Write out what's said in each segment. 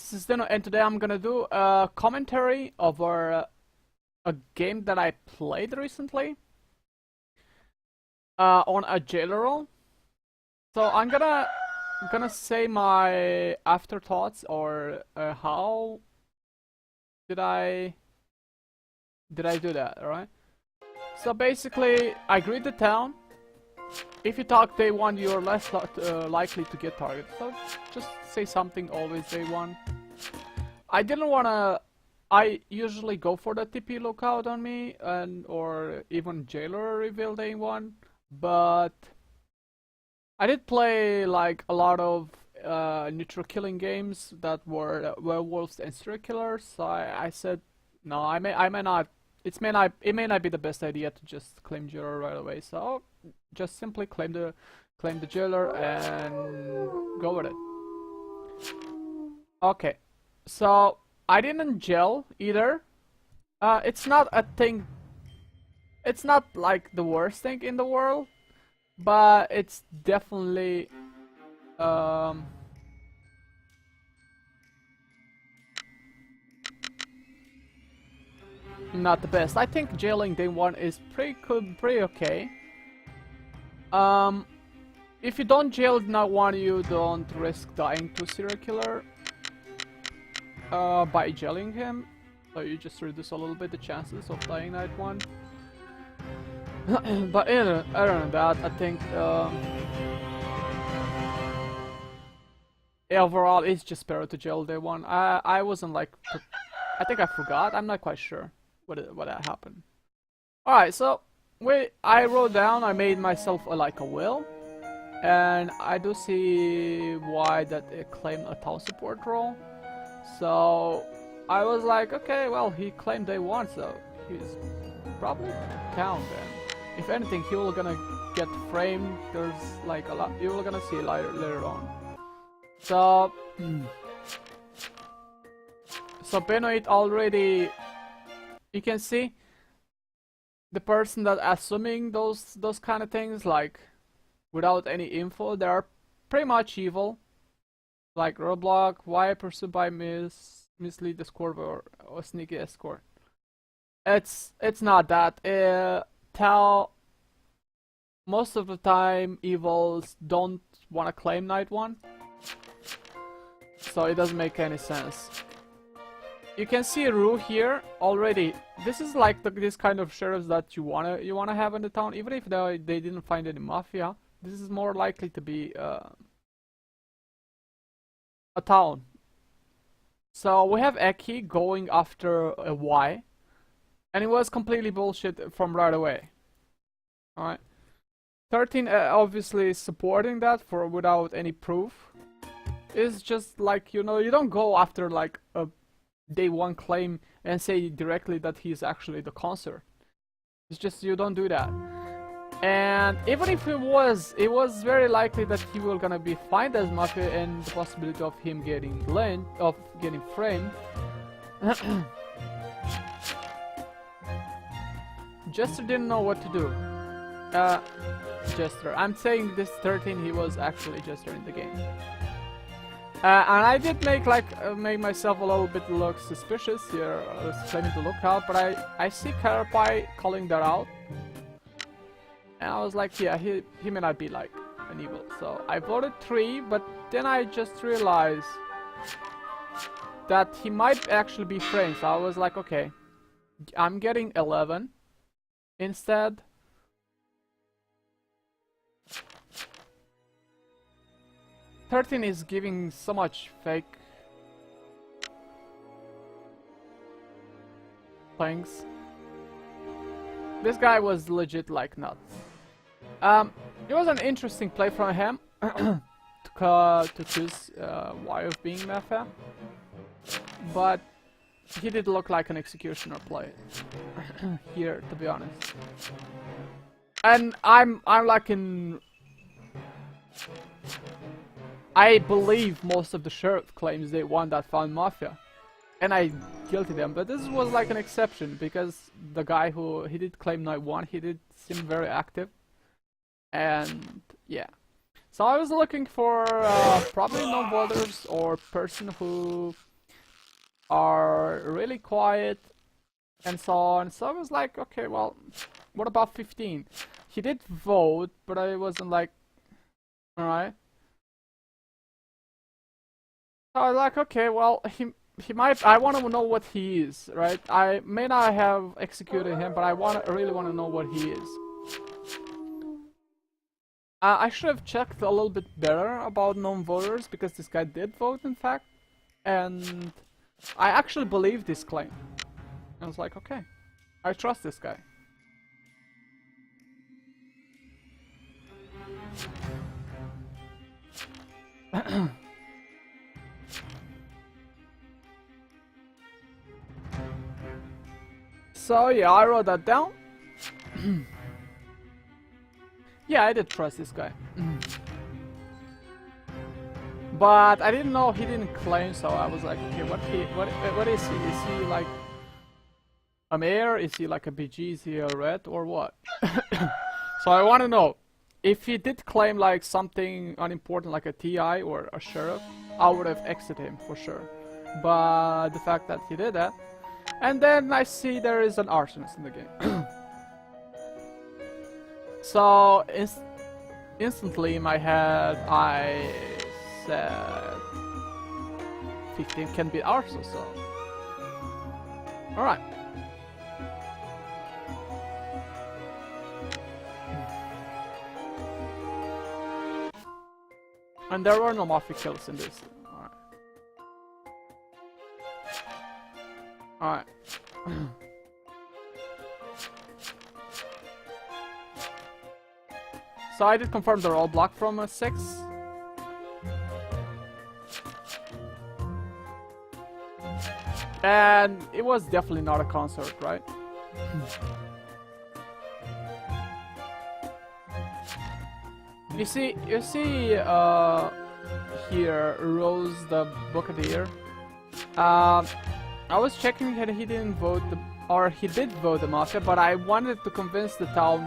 this is Dinu, and today I'm gonna do a commentary over a game that I played recently on a jailer role. So I'm gonna say my afterthoughts or how did I do that, alright? So basically, I greet the town. If you talk day 1, you're less likely to get targeted. So just say something always day 1. I didn't wanna. I usually go for the TP lookout on me or even jailer reveal day 1, but I did play like a lot of neutral killing games that were werewolves and serial killers. So I said no, I may not. It may not be the best idea to just claim jailer right away. So just simply claim the jailer and go with it. Okay, so I didn't jail either. It's not a thing. It's not like the worst thing in the world, but it's definitely not the best. I think jailing day 1 is pretty okay. If you don't jail night 1, you don't risk dying to serial killer by jailing him. So you just reduce a little bit the chances of dying night 1. But other than that, I think overall it's just better to jail day 1. I wasn't like I think I forgot. I'm not quite sure what happened. All right, so I wrote down. I made myself like a will, and I do see why that it claimed a town support role. So I was like, okay, well, he claimed day 1, so he's probably town then. If anything, he will gonna get framed. There's like a lot you will gonna see later on. So so Benoit already, you can see the person that assuming those kind of things, like without any info, they are pretty much evil. Like roadblock, why pursued by mislead the score or sneaky escort. It's not that. Most of the time evils don't want to claim night 1, so it doesn't make any sense. You can see Rue here already. This is like this kind of sheriffs that you wanna have in the town, even if they didn't find any mafia. This is more likely to be a town. So we have Eki going after a Y, and it was completely bullshit from right away. All right, 13 obviously supporting that without any proof. It's just like, you don't go after like a day 1 claim and say directly that he's actually the concert. It's just you don't do that. And even if it was very likely that he will gonna be fined as mafia and the possibility of him getting framed. Jester didn't know what to do. Jester. I'm saying this 13, he was actually Jester in the game. And I did make myself a little bit look suspicious here, claiming to look out, but I see Carapai calling that out. And I was like, yeah, he may not be like an evil. So I voted 3, but then I just realized that he might actually be framed. So I was like, okay, I'm getting 11 instead. "13 is giving so much fake things." This guy was legit like nuts. It was an interesting play from him to choose Y of being mafia, but he did look like an executioner play here, to be honest. And I'm like I believe most of the sheriff claims they won that found mafia, and I guilty them, but this was like an exception because the guy he did claim night 1, he did seem very active, and yeah. So I was looking for probably no voters or person who are really quiet and so on. So I was like, okay, well, what about 15? He did vote, but I wasn't like, alright. So I was like, okay, well, he might. I want to know what he is, right? I may not have executed him, but I really want to know what he is. I should have checked a little bit better about non-voters because this guy did vote, in fact, and I actually believe this claim. I was like, okay, I trust this guy. So yeah, I wrote that down. Yeah, I did trust this guy. But I didn't know he didn't claim, so I was like, okay, what is he? Is he like a mayor? Is he like a BG? Is he a red or what? So I want to know if he did claim like something unimportant like a TI or a sheriff, I would have exited him for sure. But the fact that he did that, and then I see there is an arsonist in the game. So instantly in my head I said 15 can be arson, so alright. And there were no mafia kills in this. Alright. So I did confirm the roadblock from 6. And it was definitely not a concert, right? You see here, Rose the Buccaneer. I was checking that he didn't vote or he did vote the Mafia, but I wanted to convince the town,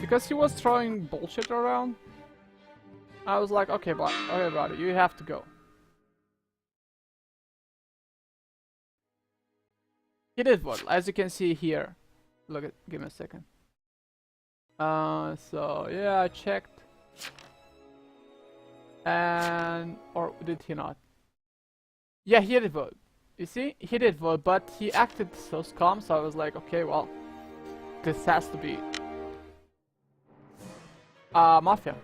because he was throwing bullshit around. I was like, okay, brother, you have to go. He did vote, as you can see here. Look at, give me a second. So yeah, I checked. And, or did he not? Yeah, he did vote. You see, he did vote, but he acted so calm, so I was like, okay, well, this has to be Mafia.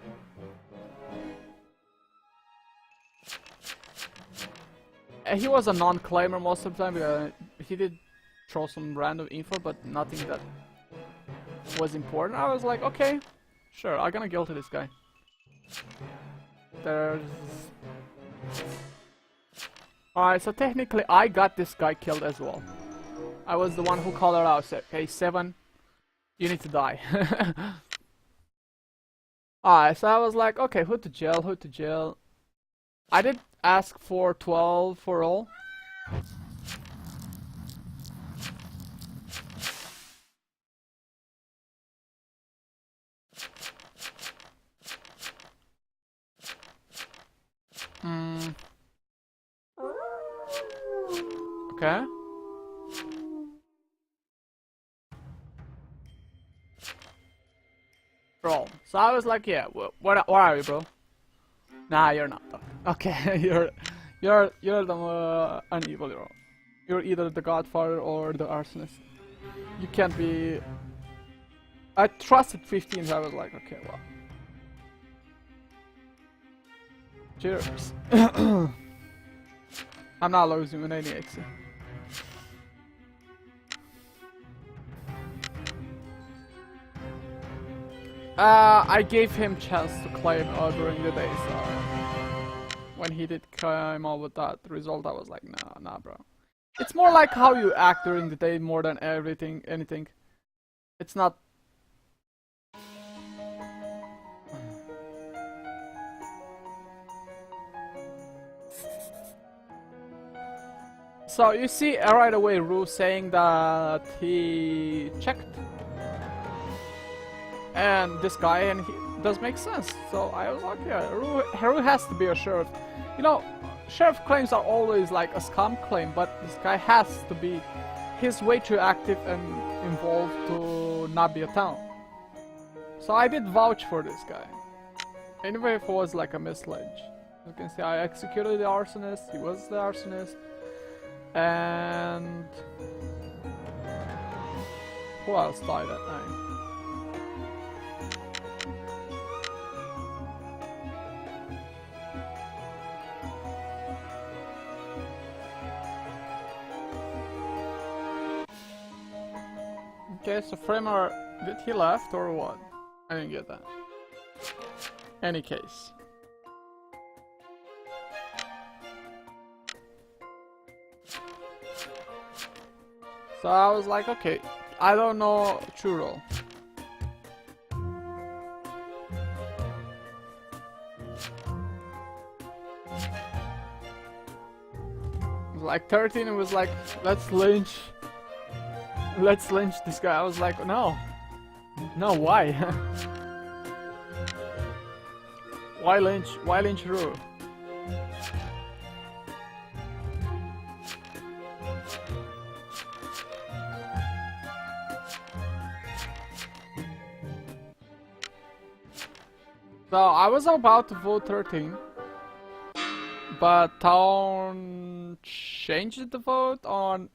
He was a non-claimer most of the time. He did throw some random info, but nothing that was important. I was like, okay, sure, I'm gonna guilty this guy. There's... Alright, so technically I got this guy killed as well. I was the one who called her out, said, hey, 7, you need to die. Alright, so I was like, okay, who to jail, who to jail. I did ask for 12 for all. Okay. Bro, so I was like, yeah, where are you, bro? Nah, you're not. Okay, you're the an evil hero. You're either the Godfather or the arsonist. You can't be. I trusted 15, so I was like, okay, well. Cheers. I'm not losing with any exit. I gave him chance to claim during the day, so when he did come out with that result, I was like, nah, bro. It's more like how you act during the day more than anything. It's not. So you see right away Rue saying that he checked. And this guy, and he does make sense. So I was like, yeah, Rue has to be a sheriff. You know, sheriff claims are always like a scam claim, but this guy has to be, he's way too active and involved to not be a town. So I did vouch for this guy. Anyway, if it was like a misledge. You can see I executed the arsonist, he was the arsonist. And who else died that night? Okay, so Framer, did he left or what? I didn't get that. Any case. So I was like, okay, I don't know true role. Like 13, it was like, let's lynch this guy. I was like, no, why? Why lynch Rue? So I was about to vote 13, but Town changed the vote on.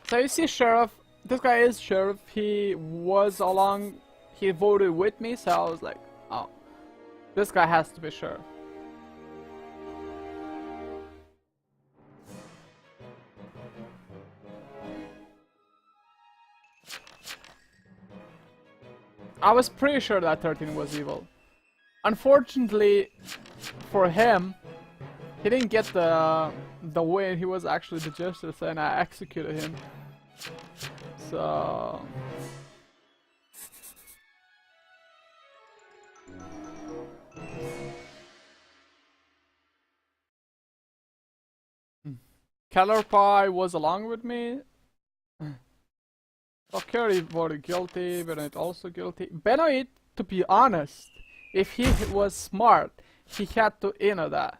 So you see, sheriff. This guy is sheriff. He was along. He voted with me, so I was like, oh, this guy has to be sheriff. I was pretty sure that 13 was evil. Unfortunately for him, he didn't get the win. He was actually the justice, and I executed him. So Keller Pie was along with me. Curry voted guilty, Benoit also guilty. Benoit, to be honest, if he was smart, he had to that.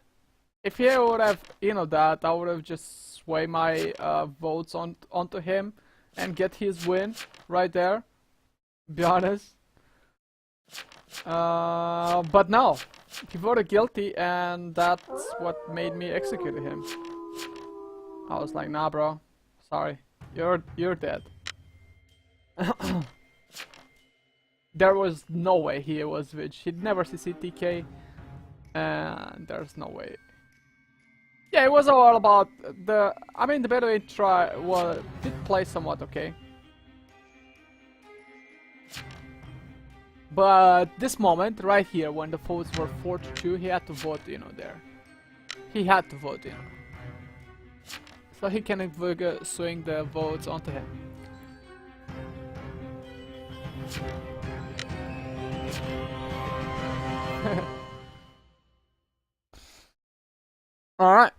If he would have that, I would have just swayed my votes onto him and get his win right there. Be honest. But no, he voted guilty, and that's what made me execute him. I was like, nah, bro, sorry, you're dead. There was no way he was Witch. He'd never see CTK, and there's no way. Yeah, it was all about the. I mean, the Bedouin did play somewhat okay, but this moment right here, when the votes were 4-2, he had to vote, there. He had to vote, so he can swing the votes onto him. Alright.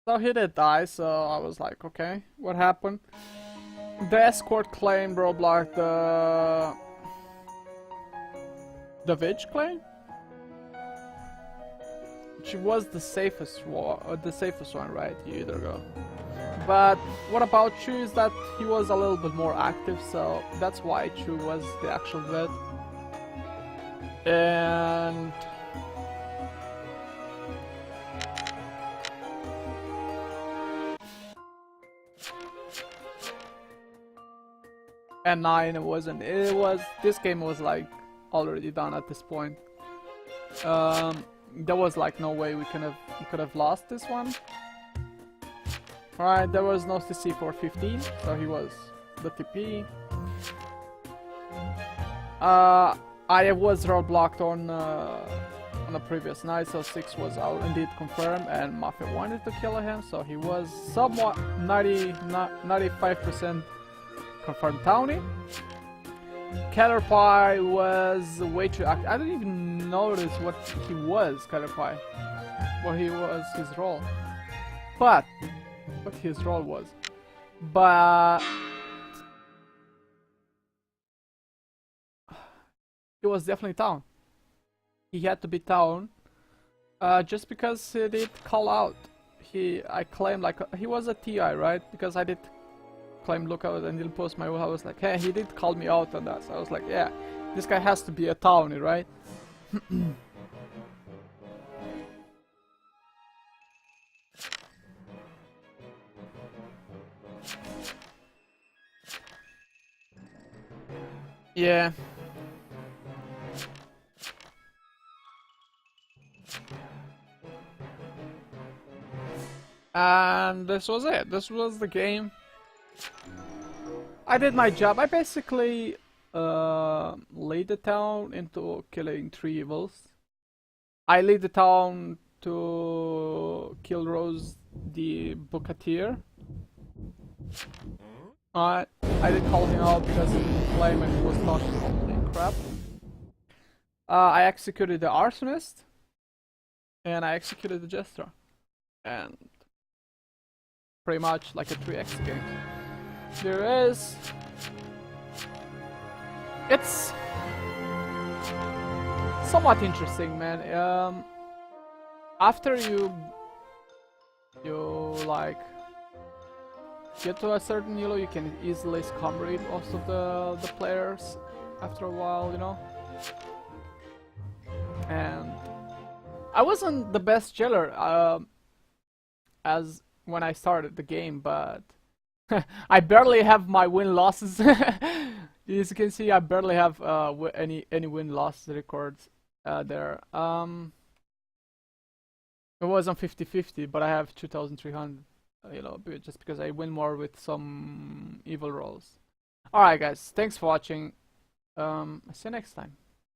So he did die, so I was like, okay, what happened? The escort claim roadblocked the Witch claim? Which was the safest one, right? You either go. But what about Chu is that he was a little bit more active, so that's why Chu was the actual vet. And and 9 it wasn't. This game was like already done at this point. There was like no way we could have lost this one. Alright, there was no CC for 15, so he was the TP. I was roadblocked on the previous night, so 6 was out indeed confirmed, and Mafia wanted to kill him, so he was somewhat 95% confirmed townie. Caterpie was way too active. I didn't even notice what he was, Caterpie. What his role. But what his role was. But he was definitely Town. He had to be Town, just because he did call out. I claimed like he was a TI, right? Because I did claim lookout and didn't post my will. I was like, hey, he did call me out on that. So I was like, yeah, this guy has to be a Townie, right? Yeah. And this was it. This was the game. I did my job. I basically lead the town into killing 3 evils. I lead the town to kill Rose the Buccaneer. I did call him out because he claimed he was talking holy crap. I executed the arsonist, and I executed the jester, and pretty much like a 3x game. There is. It's somewhat interesting, man. After you like get to a certain elo, you can easily scum raid most of the players after a while, you know. And I wasn't the best jailer as when I started the game, but I barely have my win losses. As you can see, I barely have any win loss records there. It was on 50-50, but I have 2,300. You know, just because I win more with some evil rolls. Alright guys, thanks for watching. See you next time.